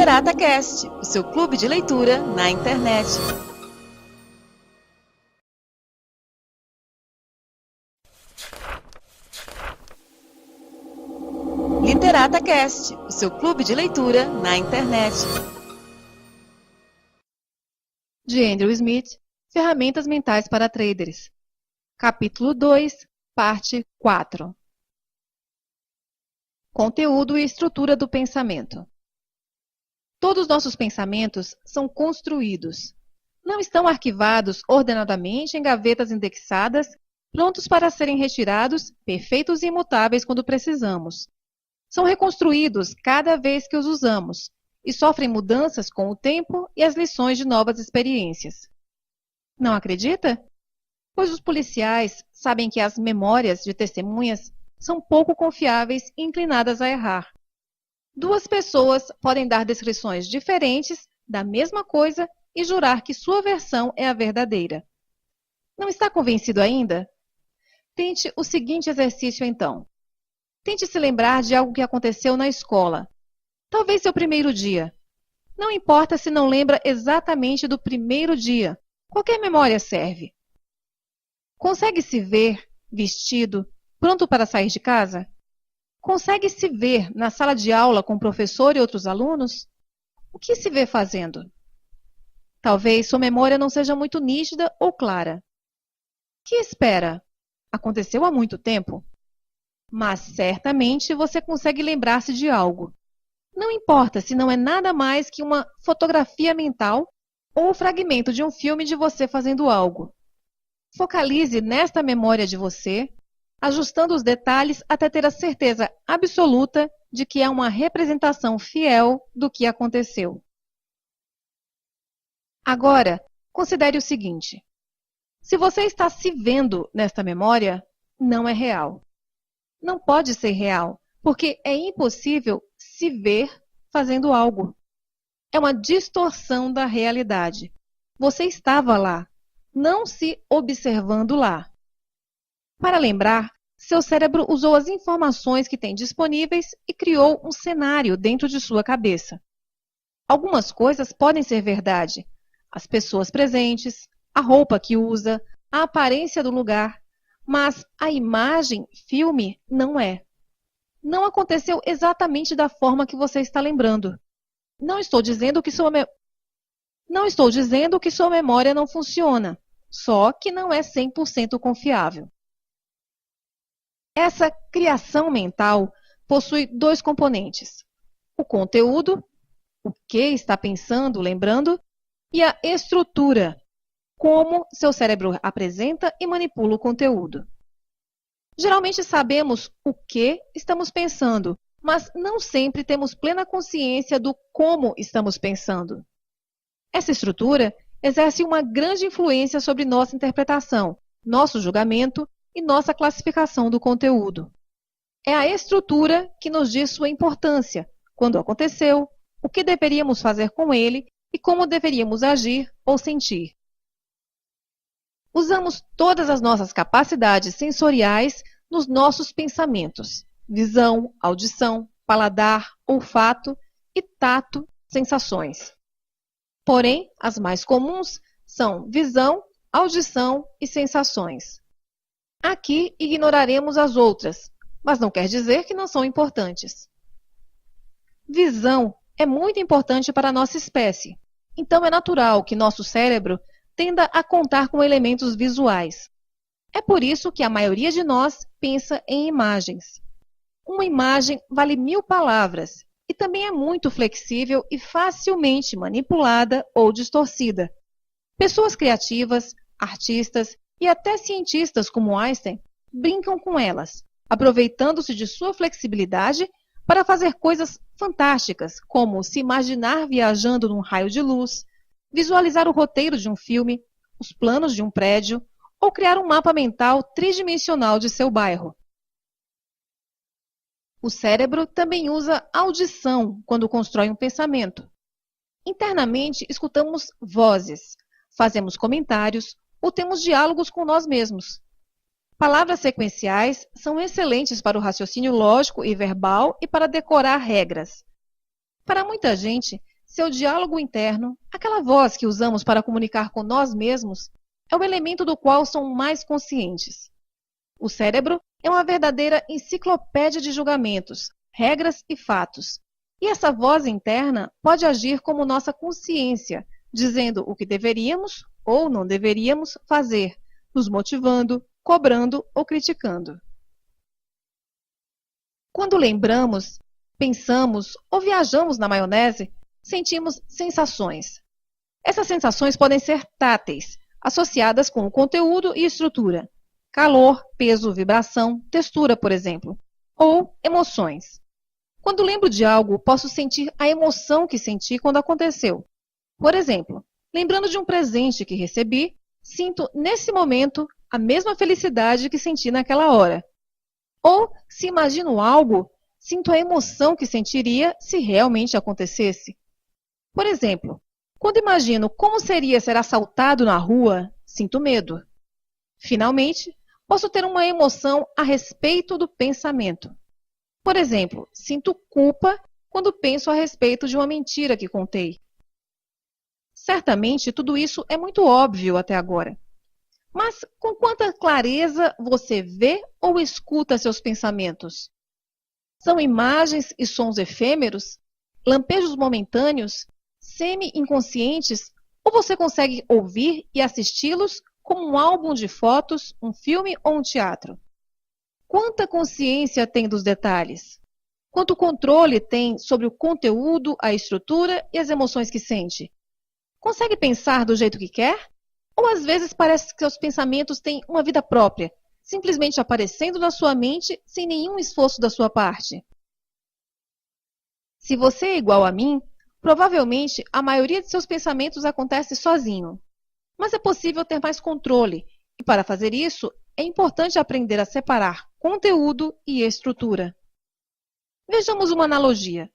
Literata Cast, o seu clube de leitura na internet. Literata Cast, o seu clube de leitura na internet. De Andrew Smith, Ferramentas Mentais para Traders. Capítulo 2, parte 4. Conteúdo e estrutura do pensamento. Todos nossos pensamentos são construídos. Não estão arquivados ordenadamente em gavetas indexadas, prontos para serem retirados, perfeitos e imutáveis quando precisamos. São reconstruídos cada vez que os usamos e sofrem mudanças com o tempo e as lições de novas experiências. Não acredita? Pois os policiais sabem que as memórias de testemunhas são pouco confiáveis e inclinadas a errar. Duas pessoas podem dar descrições diferentes da mesma coisa e jurar que sua versão é a verdadeira. Não está convencido ainda? Tente o seguinte exercício então. Tente se lembrar de algo que aconteceu na escola. Talvez seu primeiro dia. Não importa se não lembra exatamente do primeiro dia. Qualquer memória serve. Consegue se ver vestido, pronto para sair de casa? Consegue se ver na sala de aula com o professor e outros alunos? O que se vê fazendo? Talvez sua memória não seja muito nítida ou clara. Que espera? Aconteceu há muito tempo? Mas certamente você consegue lembrar-se de algo. Não importa se não é nada mais que uma fotografia mental ou o fragmento de um filme de você fazendo algo. Focalize nesta memória de você, ajustando os detalhes até ter a certeza absoluta de que é uma representação fiel do que aconteceu. Agora, considere o seguinte. Se você está se vendo nesta memória, não é real. Não pode ser real, porque é impossível se ver fazendo algo. É uma distorção da realidade. Você estava lá, não se observando lá. Para lembrar, seu cérebro usou as informações que tem disponíveis e criou um cenário dentro de sua cabeça. Algumas coisas podem ser verdade. As pessoas presentes, a roupa que usa, a aparência do lugar, mas a imagem, filme, não é. Não aconteceu exatamente da forma que você está lembrando. Não estou dizendo que sua memória não funciona, só que não é 100% confiável. Essa criação mental possui dois componentes: o conteúdo, o que está pensando, lembrando, e a estrutura, como seu cérebro apresenta e manipula o conteúdo. Geralmente sabemos o que estamos pensando, mas não sempre temos plena consciência do como estamos pensando. Essa estrutura exerce uma grande influência sobre nossa interpretação, nosso julgamento e nossa classificação do conteúdo. É a estrutura que nos diz sua importância, quando aconteceu, o que deveríamos fazer com ele e como deveríamos agir ou sentir. Usamos todas as nossas capacidades sensoriais nos nossos pensamentos: visão, audição, paladar, olfato e tato, sensações. Porém, as mais comuns são visão, audição e sensações. Aqui ignoraremos as outras, mas não quer dizer que não são importantes. Visão é muito importante para a nossa espécie, então é natural que nosso cérebro tenda a contar com elementos visuais. É por isso que a maioria de nós pensa em imagens. Uma imagem vale 1000 palavras e também é muito flexível e facilmente manipulada ou distorcida. Pessoas criativas, artistas e até cientistas como Einstein brincam com elas, aproveitando-se de sua flexibilidade para fazer coisas fantásticas, como se imaginar viajando num raio de luz, visualizar o roteiro de um filme, os planos de um prédio, ou criar um mapa mental tridimensional de seu bairro. O cérebro também usa audição quando constrói um pensamento. Internamente, escutamos vozes, fazemos comentários ou temos diálogos com nós mesmos. Palavras sequenciais são excelentes para o raciocínio lógico e verbal e para decorar regras. Para muita gente, seu diálogo interno, aquela voz que usamos para comunicar com nós mesmos, é o elemento do qual somos mais conscientes. O cérebro é uma verdadeira enciclopédia de julgamentos, regras e fatos. E essa voz interna pode agir como nossa consciência, dizendo o que deveríamos ou não deveríamos fazer, nos motivando, cobrando ou criticando. Quando lembramos, pensamos ou viajamos na maionese, sentimos sensações. Essas sensações podem ser táteis, associadas com o conteúdo e estrutura. Calor, peso, vibração, textura, por exemplo. Ou emoções. Quando lembro de algo, posso sentir a emoção que senti quando aconteceu. Por exemplo, lembrando de um presente que recebi, sinto nesse momento a mesma felicidade que senti naquela hora. Ou, se imagino algo, sinto a emoção que sentiria se realmente acontecesse. Por exemplo, quando imagino como seria ser assaltado na rua, sinto medo. Finalmente, posso ter uma emoção a respeito do pensamento. Por exemplo, sinto culpa quando penso a respeito de uma mentira que contei. Certamente, tudo isso é muito óbvio até agora. Mas com quanta clareza você vê ou escuta seus pensamentos? São imagens e sons efêmeros? Lampejos momentâneos? Semi-inconscientes? Ou você consegue ouvir e assisti-los como um álbum de fotos, um filme ou um teatro? Quanta consciência tem dos detalhes? Quanto controle tem sobre o conteúdo, a estrutura e as emoções que sente? Consegue pensar do jeito que quer? Ou às vezes parece que seus pensamentos têm uma vida própria, simplesmente aparecendo na sua mente sem nenhum esforço da sua parte? Se você é igual a mim, provavelmente a maioria de seus pensamentos acontece sozinho. Mas é possível ter mais controle, e para fazer isso, é importante aprender a separar conteúdo e estrutura. Vejamos uma analogia.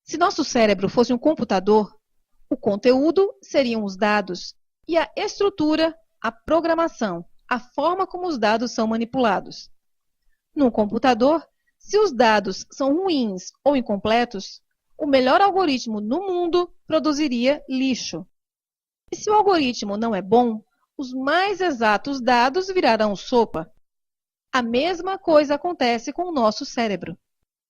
Se nosso cérebro fosse um computador, o conteúdo seriam os dados e a estrutura, a programação, a forma como os dados são manipulados. Num computador, se os dados são ruins ou incompletos, o melhor algoritmo no mundo produziria lixo. E se o algoritmo não é bom, os mais exatos dados virarão sopa. A mesma coisa acontece com o nosso cérebro.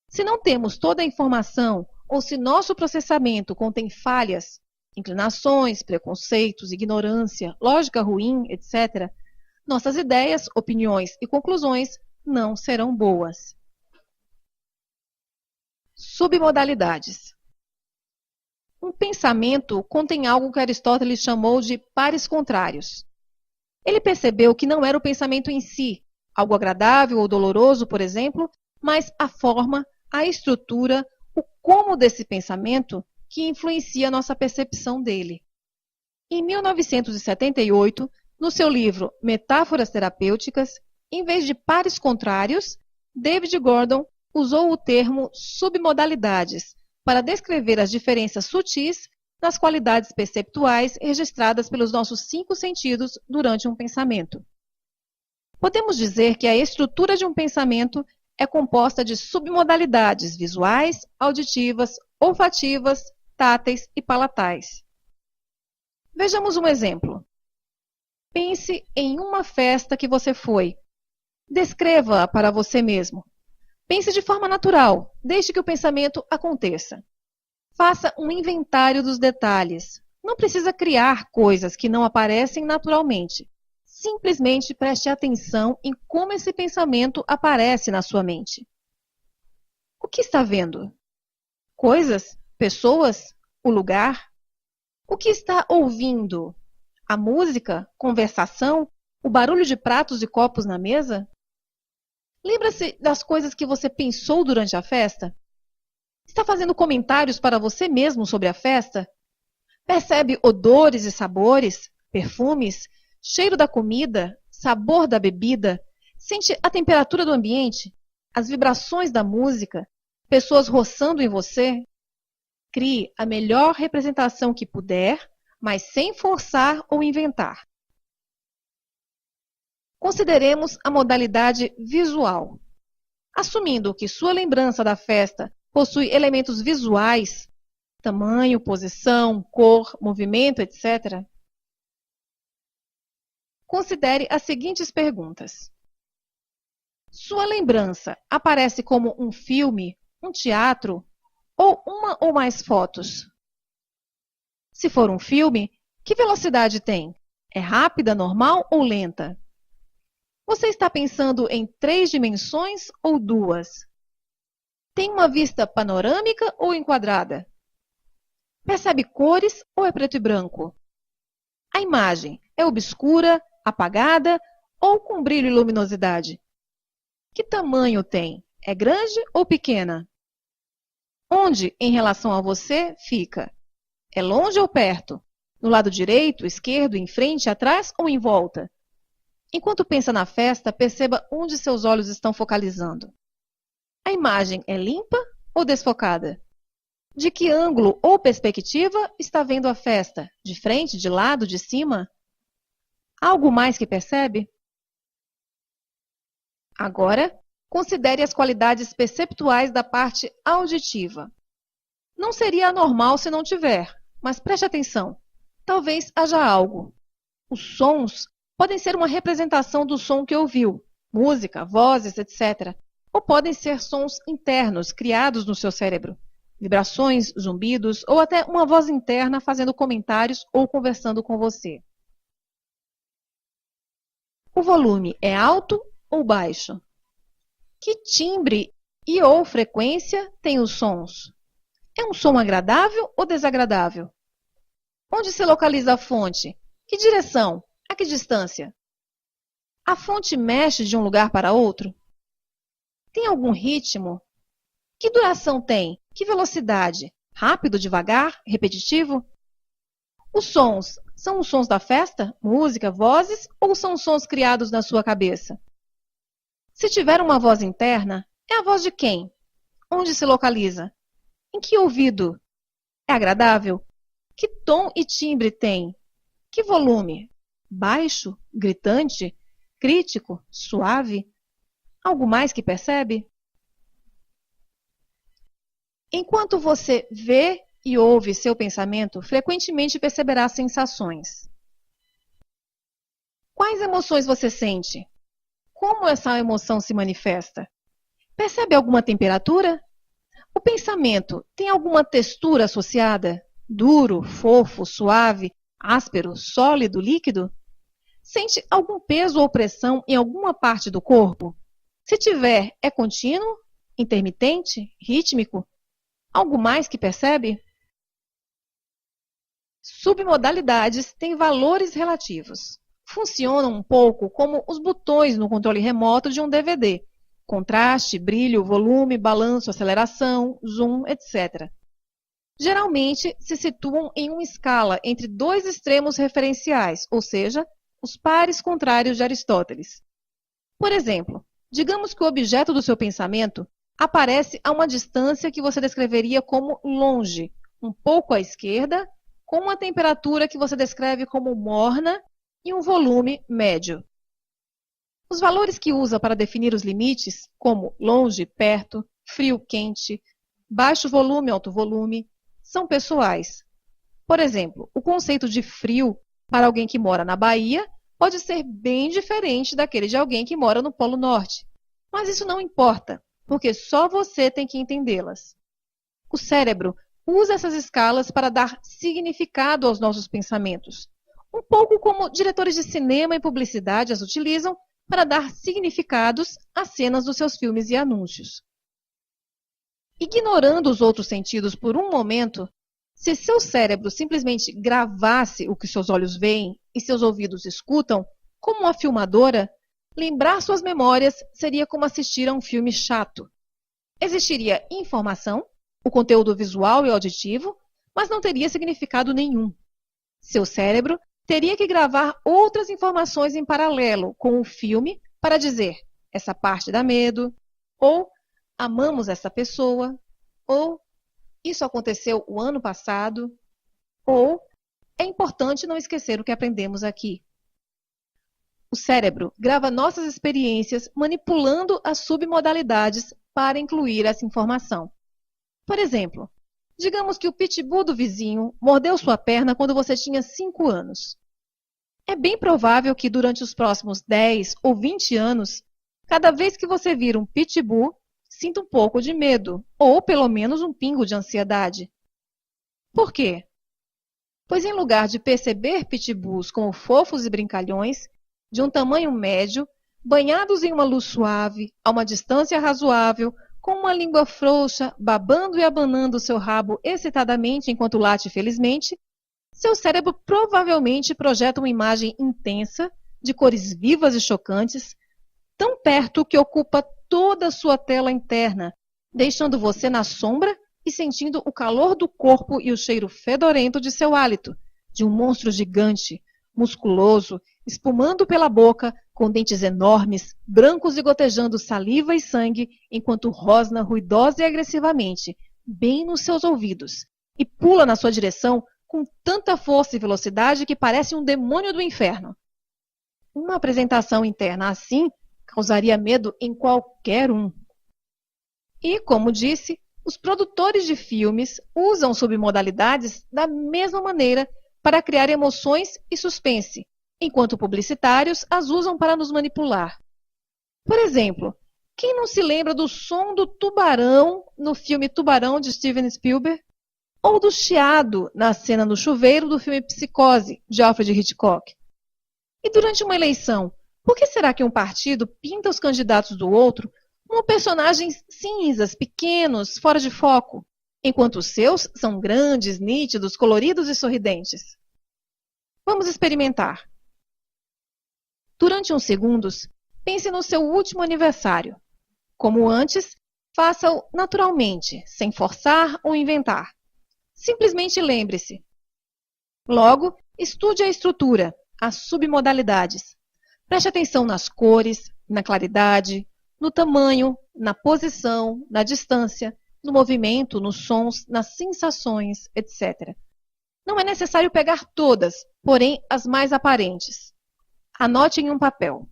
Se não temos toda a informação ou se nosso processamento contém falhas, inclinações, preconceitos, ignorância, lógica ruim, etc., nossas ideias, opiniões e conclusões não serão boas. Submodalidades. Um pensamento contém algo que Aristóteles chamou de pares contrários. Ele percebeu que não era o pensamento em si, algo agradável ou doloroso, por exemplo, mas a forma, a estrutura, o como desse pensamento que influencia nossa percepção dele. Em 1978, no seu livro Metáforas Terapêuticas, em vez de pares contrários, David Gordon usou o termo submodalidades para descrever as diferenças sutis nas qualidades perceptuais registradas pelos nossos 5 sentidos durante um pensamento. Podemos dizer que a estrutura de um pensamento é composta de submodalidades visuais, auditivas, olfativas, táteis e palatais. Vejamos um exemplo. Pense em uma festa que você foi. Descreva-a para você mesmo. Pense de forma natural, deixe que o pensamento aconteça. Faça um inventário dos detalhes. Não precisa criar coisas que não aparecem naturalmente. Simplesmente preste atenção em como esse pensamento aparece na sua mente. O que está vendo? Coisas? Pessoas? O lugar? O que está ouvindo? A música? Conversação? O barulho de pratos e copos na mesa? Lembra-se das coisas que você pensou durante a festa? Está fazendo comentários para você mesmo sobre a festa? Percebe odores e sabores, perfumes, cheiro da comida, sabor da bebida? Sente a temperatura do ambiente, as vibrações da música, pessoas roçando em você? Crie a melhor representação que puder, mas sem forçar ou inventar. Consideremos a modalidade visual. Assumindo que sua lembrança da festa possui elementos visuais, Tamanho, posição, cor, movimento, etc. Considere as seguintes perguntas. Sua lembrança aparece como um filme, um teatro ou uma ou mais fotos? Se for um filme, que velocidade tem? É rápida, normal ou lenta? Você está pensando em 3 dimensões ou 2? Tem uma vista panorâmica ou enquadrada? Percebe cores ou é preto e branco? A imagem é obscura, apagada ou com brilho e luminosidade? Que tamanho tem? É grande ou pequena? Onde, em relação a você, fica? É longe ou perto? No lado direito, esquerdo, em frente, atrás ou em volta? Enquanto pensa na festa, perceba onde seus olhos estão focalizando. A imagem é limpa ou desfocada? De que ângulo ou perspectiva está vendo a festa? De frente, de lado, de cima? Há algo mais que percebe? Agora, considere as qualidades perceptuais da parte auditiva. Não seria anormal se não tiver, mas preste atenção. Talvez haja algo. Os sons podem ser uma representação do som que ouviu, música, vozes, etc. Ou podem ser sons internos criados no seu cérebro, vibrações, zumbidos ou até uma voz interna fazendo comentários ou conversando com você. O volume é alto ou baixo? Que timbre e ou frequência tem os sons? É um som agradável ou desagradável? Onde se localiza a fonte? Que direção? A que distância? A fonte mexe de um lugar para outro? Tem algum ritmo? Que duração tem? Que velocidade? Rápido, devagar, repetitivo? Os sons são os sons da festa, música, vozes ou são sons criados na sua cabeça? Se tiver uma voz interna, é a voz de quem? Onde se localiza? Em que ouvido? É agradável? Que tom e timbre tem? Que volume? Baixo? Gritante? Crítico? Suave? Algo mais que percebe? Enquanto você vê e ouve seu pensamento, frequentemente perceberá sensações. Quais emoções você sente? Como essa emoção se manifesta? Percebe alguma temperatura? O pensamento tem alguma textura associada? Duro, fofo, suave, áspero, sólido, líquido? Sente algum peso ou pressão em alguma parte do corpo? Se tiver, é contínuo, intermitente, rítmico? Algo mais que percebe? Submodalidades têm valores relativos. Funcionam um pouco como os botões no controle remoto de um DVD. Contraste, brilho, volume, balanço, aceleração, zoom, etc. Geralmente se situam em uma escala entre 2 extremos referenciais, ou seja, os pares contrários de Aristóteles. Por exemplo, digamos que o objeto do seu pensamento aparece a uma distância que você descreveria como longe, um pouco à esquerda, com uma temperatura que você descreve como morna e um volume médio. Os valores que usa para definir os limites, como longe, perto, frio, quente, baixo volume, alto volume, são pessoais. Por exemplo, o conceito de frio para alguém que mora na Bahia pode ser bem diferente daquele de alguém que mora no Polo Norte. Mas isso não importa, porque só você tem que entendê-las. O cérebro usa essas escalas para dar significado aos nossos pensamentos, um pouco como diretores de cinema e publicidade as utilizam para dar significados às cenas dos seus filmes e anúncios. Ignorando os outros sentidos por um momento, se seu cérebro simplesmente gravasse o que seus olhos veem e seus ouvidos escutam, como uma filmadora, lembrar suas memórias seria como assistir a um filme chato. Existiria informação, o conteúdo visual e auditivo, mas não teria significado nenhum. Seu cérebro teria que gravar outras informações em paralelo com o filme para dizer essa parte dá medo, ou amamos essa pessoa, ou isso aconteceu o ano passado, ou é importante não esquecer o que aprendemos aqui. O cérebro grava nossas experiências manipulando as submodalidades para incluir essa informação. Por exemplo, Digamos que o pitbull do vizinho mordeu sua perna quando você tinha 5 anos. É bem provável que durante os próximos 10 ou 20 anos, cada vez que você vir um pitbull, sinta um pouco de medo, ou pelo menos um pingo de ansiedade. Por quê? Pois em lugar de perceber pitbulls como fofos e brincalhões, de um tamanho médio, banhados em uma luz suave, a uma distância razoável, com uma língua frouxa, babando e abanando seu rabo excitadamente enquanto late felizmente, seu cérebro provavelmente projeta uma imagem intensa, de cores vivas e chocantes, tão perto que ocupa toda a sua tela interna, deixando você na sombra e sentindo o calor do corpo e o cheiro fedorento de seu hálito, de um monstro gigante, musculoso, espumando pela boca, com dentes enormes, brancos e gotejando saliva e sangue, enquanto rosna ruidosa e agressivamente, bem nos seus ouvidos, e pula na sua direção com tanta força e velocidade que parece um demônio do inferno. Uma apresentação interna assim causaria medo em qualquer um. E, como disse, os produtores de filmes usam submodalidades da mesma maneira para criar emoções e suspense, enquanto publicitários as usam para nos manipular. Por exemplo, quem não se lembra do som do tubarão no filme Tubarão de Steven Spielberg? Ou do chiado na cena no chuveiro do filme Psicose, de Alfred Hitchcock? E durante uma eleição, por que será que um partido pinta os candidatos do outro como personagens cinzas, pequenos, fora de foco, enquanto os seus são grandes, nítidos, coloridos e sorridentes? Vamos experimentar. Durante uns segundos, pense no seu último aniversário. Como antes, faça-o naturalmente, sem forçar ou inventar. Simplesmente lembre-se. Logo, estude a estrutura, as submodalidades. Preste atenção nas cores, na claridade, no tamanho, na posição, na distância, no movimento, nos sons, nas sensações, etc. Não é necessário pegar todas, porém as mais aparentes. Anote em um papel.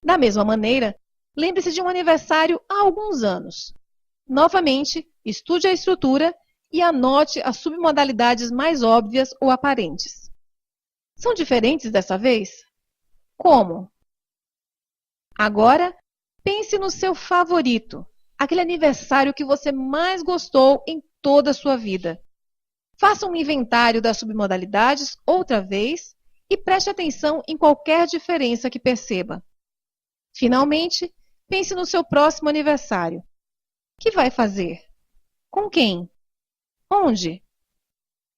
Da mesma maneira, lembre-se de um aniversário há alguns anos. Novamente, estude a estrutura e anote as submodalidades mais óbvias ou aparentes. São diferentes dessa vez? Como? Agora, pense no seu favorito, aquele aniversário que você mais gostou em toda a sua vida. Faça um inventário das submodalidades outra vez e preste atenção em qualquer diferença que perceba. Finalmente, pense no seu próximo aniversário. Que vai fazer? Com quem? Onde?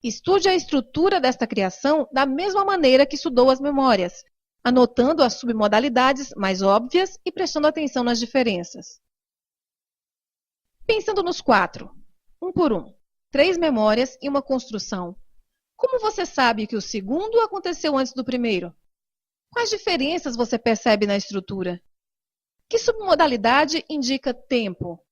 Estude a estrutura desta criação da mesma maneira que estudou as memórias, anotando as submodalidades mais óbvias e prestando atenção nas diferenças. Pensando nos 4, um por um, 3 memórias e uma construção. Como você sabe que o segundo aconteceu antes do primeiro? Quais diferenças você percebe na estrutura? Que submodalidade indica tempo?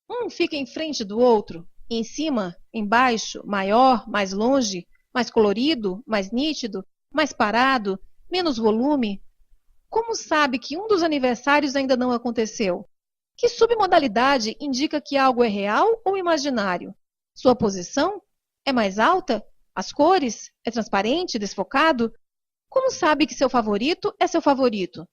Um fica em frente do outro? Em cima, embaixo, maior, mais longe, mais colorido, mais nítido, mais parado, menos volume? Como sabe que um dos aniversários ainda não aconteceu? Que submodalidade indica que algo é real ou imaginário? Sua posição? É mais alta? As cores? É transparente, desfocado? Como sabe que seu favorito é seu favorito?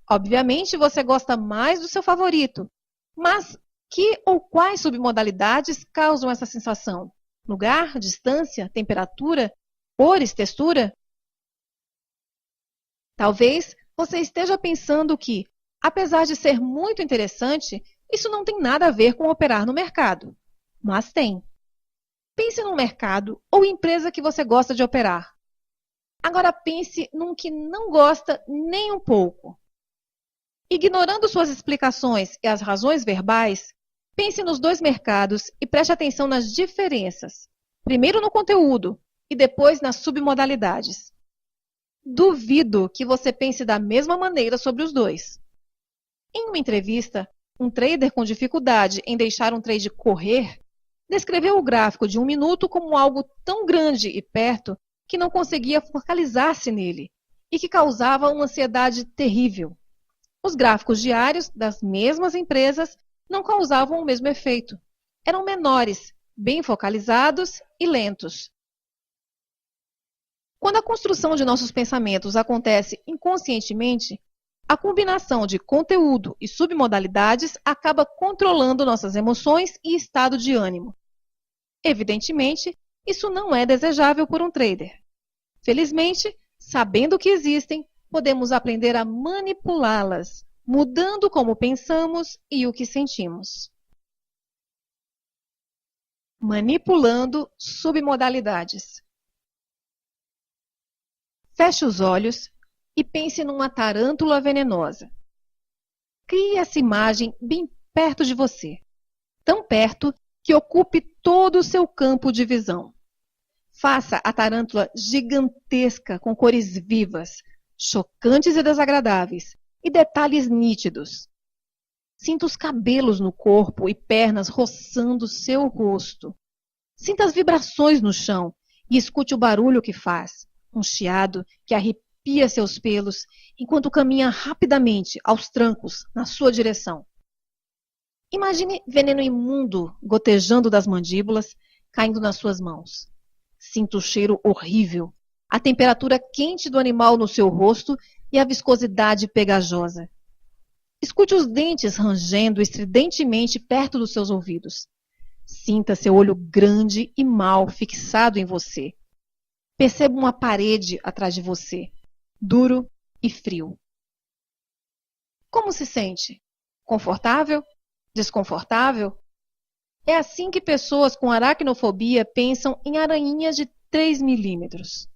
Obviamente você gosta mais do seu favorito, mas que ou quais submodalidades causam essa sensação? Lugar, distância, temperatura, cores, textura? Talvez você esteja pensando que, apesar de ser muito interessante, isso não tem nada a ver com operar no mercado. Mas tem. Pense num mercado ou empresa que você gosta de operar. Agora pense num que não gosta nem um pouco. Ignorando suas explicações e as razões verbais, pense nos 2 mercados e preste atenção nas diferenças, primeiro no conteúdo e depois nas submodalidades. Duvido que você pense da mesma maneira sobre os 2. Em uma entrevista, um trader com dificuldade em deixar um trade correr descreveu o gráfico de 1 minuto como algo tão grande e perto que não conseguia focalizar-se nele e que causava uma ansiedade terrível. Os gráficos diários das mesmas empresas não causavam o mesmo efeito. Eram menores, bem focalizados e lentos. Quando a construção de nossos pensamentos acontece inconscientemente, a combinação de conteúdo e submodalidades acaba controlando nossas emoções e estado de ânimo. Evidentemente, isso não é desejável por um trader. Felizmente, sabendo que existem, podemos aprender a manipulá-las, mudando como pensamos e o que sentimos. Manipulando submodalidades. Feche os olhos e pense numa tarântula venenosa. Crie essa imagem bem perto de você, tão perto que ocupe todo o seu campo de visão. Faça a tarântula gigantesca com cores vivas, chocantes e desagradáveis, e detalhes nítidos. Sinta os cabelos no corpo e pernas roçando seu rosto. Sinta as vibrações no chão e escute o barulho que faz, um chiado que arrepia seus pelos enquanto caminha rapidamente aos trancos na sua direção. Imagine veneno imundo gotejando das mandíbulas, caindo nas suas mãos. Sinta o cheiro horrível, a temperatura quente do animal no seu rosto e a viscosidade pegajosa. Escute os dentes rangendo estridentemente perto dos seus ouvidos. Sinta seu olho grande e mau fixado em você. Perceba uma parede atrás de você, duro e frio. Como se sente? Confortável? Desconfortável? É assim que pessoas com aracnofobia pensam em aranhinhas de 3 milímetros.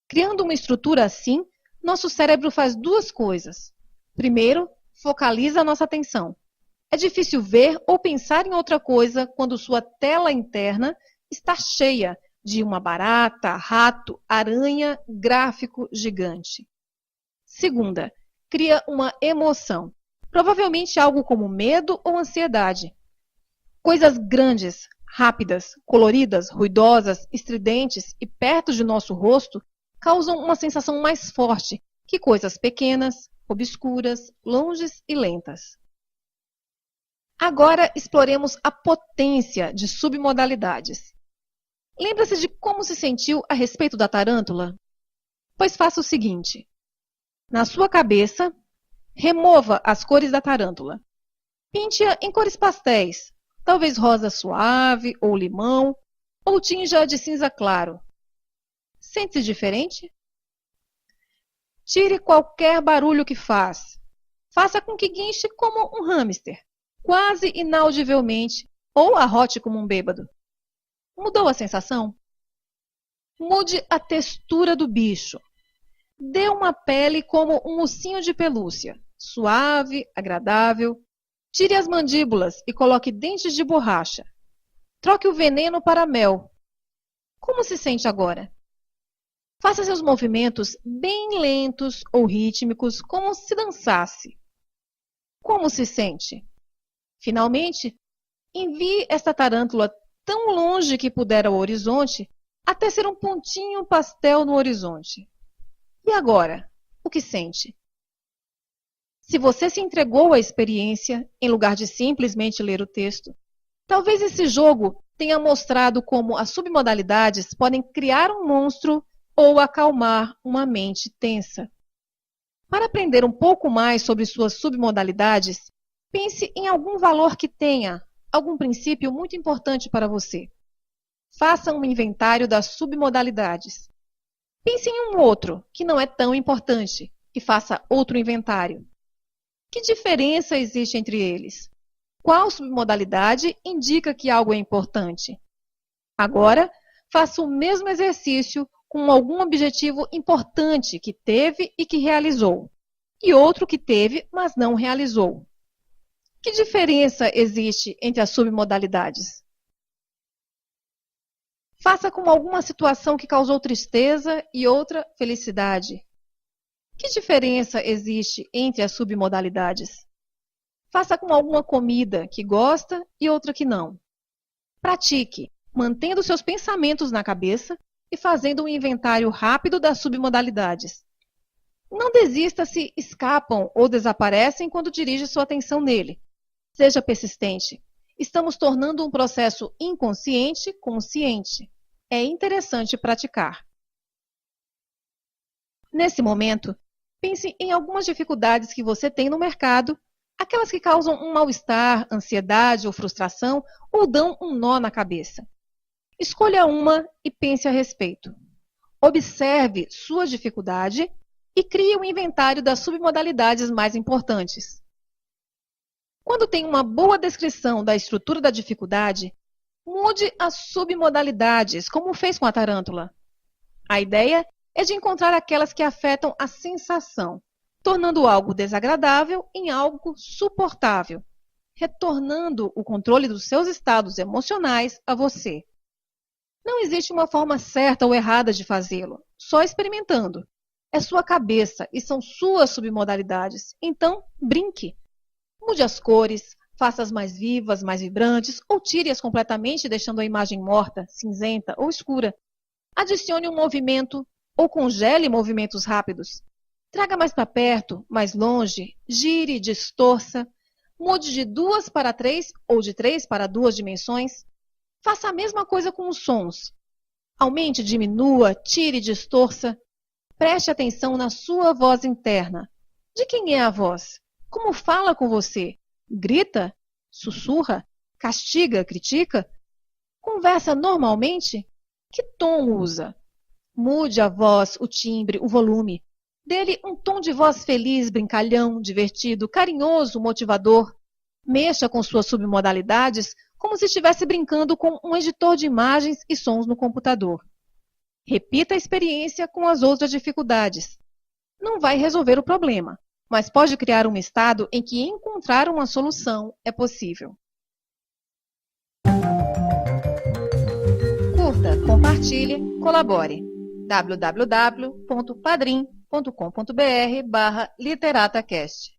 Criando uma estrutura assim, nosso cérebro faz duas coisas. Primeiro, focaliza a nossa atenção. É difícil ver ou pensar em outra coisa quando sua tela interna está cheia de uma barata, rato, aranha, gráfico gigante. Segunda, cria uma emoção. Provavelmente algo como medo ou ansiedade. Coisas grandes, rápidas, coloridas, ruidosas, estridentes e perto de nosso rosto causam uma sensação mais forte que coisas pequenas, obscuras, longes e lentas. Agora exploremos a potência de submodalidades. Lembra-se de como se sentiu a respeito da tarântula? Pois faça o seguinte. Na sua cabeça, remova as cores da tarântula. Pinte-a em cores pastéis, talvez rosa suave ou limão, ou tinja de cinza claro. Sente-se diferente? Tire qualquer barulho que faz. Faça com que guinche como um hamster, quase inaudivelmente, ou arrote como um bêbado. Mudou a sensação? Mude a textura do bicho. Dê uma pele como um ursinho de pelúcia, suave, agradável. Tire as mandíbulas e coloque dentes de borracha. Troque o veneno para mel. Como se sente agora? Faça seus movimentos bem lentos ou rítmicos, como se dançasse. Como se sente? Finalmente, envie esta tarântula tão longe que puder ao horizonte, até ser um pontinho pastel no horizonte. E agora, o que sente? Se você se entregou à experiência, em lugar de simplesmente ler o texto, talvez esse jogo tenha mostrado como as submodalidades podem criar um monstro ou acalmar uma mente tensa. Para aprender um pouco mais sobre suas submodalidades, pense em algum valor que tenha, algum princípio muito importante para você. Faça um inventário das submodalidades. Pense em um outro, que não é tão importante, e faça outro inventário. Que diferença existe entre eles? Qual submodalidade indica que algo é importante? Agora, faça o mesmo exercício com algum objetivo importante que teve e que realizou, e outro que teve, mas não realizou. Que diferença existe entre as submodalidades? Faça com alguma situação que causou tristeza e outra felicidade. Que diferença existe entre as submodalidades? Faça com alguma comida que gosta e outra que não. Pratique, mantendo seus pensamentos na cabeça e fazendo um inventário rápido das submodalidades. Não desista se escapam ou desaparecem quando dirige sua atenção nele. Seja persistente. Estamos tornando um processo inconsciente consciente. É interessante praticar. Nesse momento, pense em algumas dificuldades que você tem no mercado, aquelas que causam um mal-estar, ansiedade ou frustração ou dão um nó na cabeça. Escolha uma e pense a respeito. Observe sua dificuldade e crie um inventário das submodalidades mais importantes. Quando tem uma boa descrição da estrutura da dificuldade, mude as submodalidades, como fez com a tarântula. A ideia é de encontrar aquelas que afetam a sensação, tornando algo desagradável em algo suportável, retornando o controle dos seus estados emocionais a você. Não existe uma forma certa ou errada de fazê-lo, só experimentando. É sua cabeça e são suas submodalidades, então brinque. Mude as cores, faça-as mais vivas, mais vibrantes, ou tire-as completamente, deixando a imagem morta, cinzenta ou escura. Adicione um movimento ou congele movimentos rápidos. Traga mais para perto, mais longe, gire, distorça. Mude de 2 para 3 ou de 3 para 2 dimensões. Faça a mesma coisa com os sons. Aumente, diminua, tire, distorça. Preste atenção na sua voz interna. De quem é a voz? Como fala com você? Grita? Sussurra? Castiga? Critica? Conversa normalmente? Que tom usa? Mude a voz, o timbre, o volume. Dê-lhe um tom de voz feliz, brincalhão, divertido, carinhoso, motivador. Mexa com suas submodalidades como se estivesse brincando com um editor de imagens e sons no computador. Repita a experiência com as outras dificuldades. Não vai resolver o problema, mas pode criar um estado em que encontrar uma solução é possível. Curta, compartilhe, colabore. www.padrim.com.br/literatacast